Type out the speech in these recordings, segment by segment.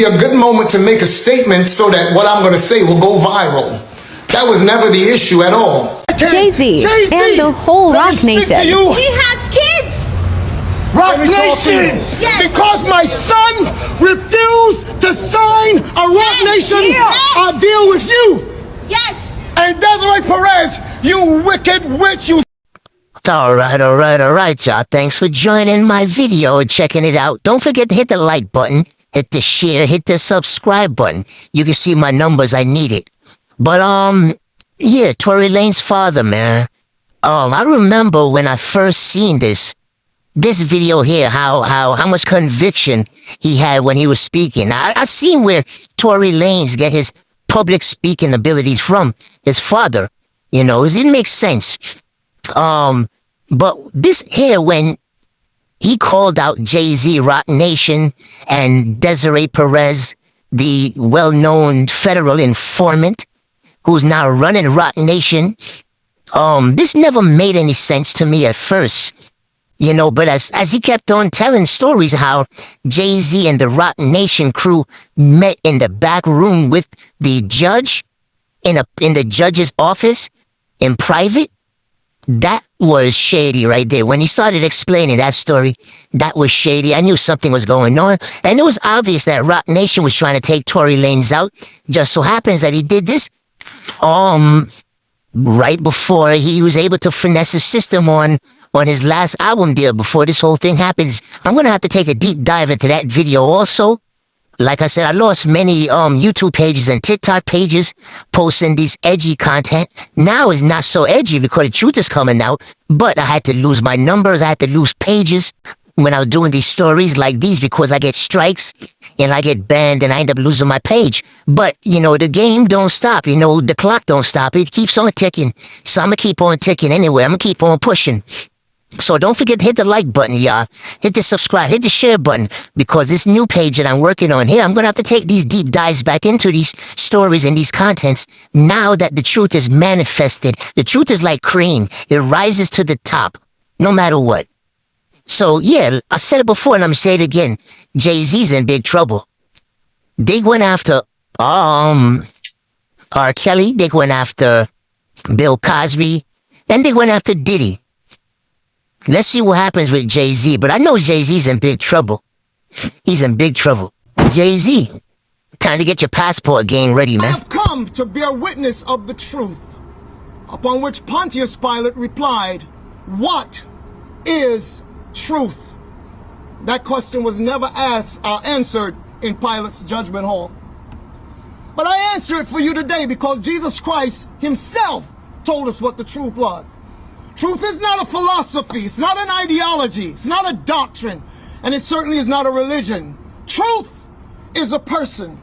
A good moment to make a statement so that what I'm going to say will go viral. That was never the issue at all. Jay-Z and the whole RocNation. He has kids! RocNation! Yes. Because my son refused to sign a RocNation deal with you! Yes! And Desiree Perez, you wicked witch, you... All right, y'all. Thanks for joining my video and checking it out. Don't forget to hit the like button, hit the share, hit the subscribe button. You can see my numbers. I need it. But, yeah, Tory Lanez's father, man. I remember when I first seen this video here, how much conviction he had when he was speaking. I seen where Tory Lanez get his public speaking abilities from his father. You know, it makes sense. But this here, when he called out Jay-Z, RocNation, and Desiree Perez, the well-known federal informant who's now running RocNation, this never made any sense to me at first. You know, but as he kept on telling stories how Jay-Z and the RocNation crew met in the back room with the judge in the judge's office in private, that was shady right there. When he started explaining that story, that was shady. I knew something was going on. And it was obvious that RocNation was trying to take Tory Lanez out. Just so happens that he did this right before he was able to finesse his system on his last album deal before this whole thing happens. I'm going to have to take a deep dive into that video also. Like I said, I lost many YouTube pages and TikTok pages posting these edgy content. Now it's not so edgy because the truth is coming out. But I had to lose my numbers. I had to lose pages when I was doing these stories like these because I get strikes and I get banned and I end up losing my page. But, you know, the game don't stop. You know, the clock don't stop. It keeps on ticking. So I'm going to keep on ticking anyway. I'm going to keep on pushing. So don't forget to hit the like button, y'all. Hit the subscribe, hit the share button, because this new page that I'm working on here, I'm going to have to take these deep dives back into these stories and these contents now that the truth is manifested. The truth is like cream. It rises to the top, no matter what. So, yeah, I said it before and I'm going to say it again. Jay-Z's in big trouble. They went after R. Kelly. They went after Bill Cosby. And they went after Diddy. Let's see what happens with Jay-Z. But I know Jay-Z's in big trouble. He's in big trouble. Jay-Z, time to get your passport game ready, man. I have come to bear witness of the truth. Upon which Pontius Pilate replied, "What is truth?" That question was never answered in Pilate's judgment hall. But I answer it for you today because Jesus Christ himself told us what the truth was. Truth is not a philosophy, it's not an ideology, it's not a doctrine, and it certainly is not a religion. Truth is a person.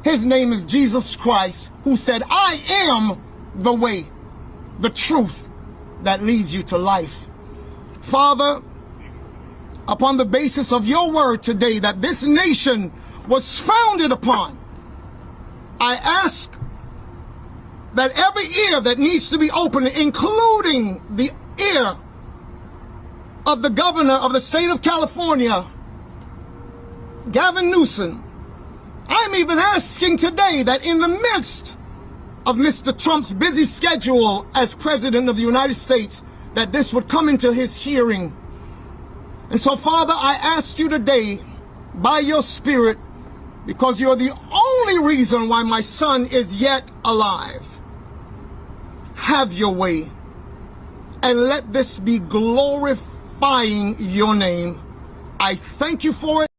His name is Jesus Christ, who said, "I am the way, the truth that leads you to life." Father, upon the basis of your word today that this nation was founded upon, I ask that every ear that needs to be opened, including the ear of the governor of the state of California, Gavin Newsom, I'm even asking today that in the midst of Mr. Trump's busy schedule as president of the United States, that this would come into his hearing. And so, Father, I ask you today, by your Spirit, because you're the only reason why my son is yet alive, have your way, and let this be glorifying your name. I thank you for it.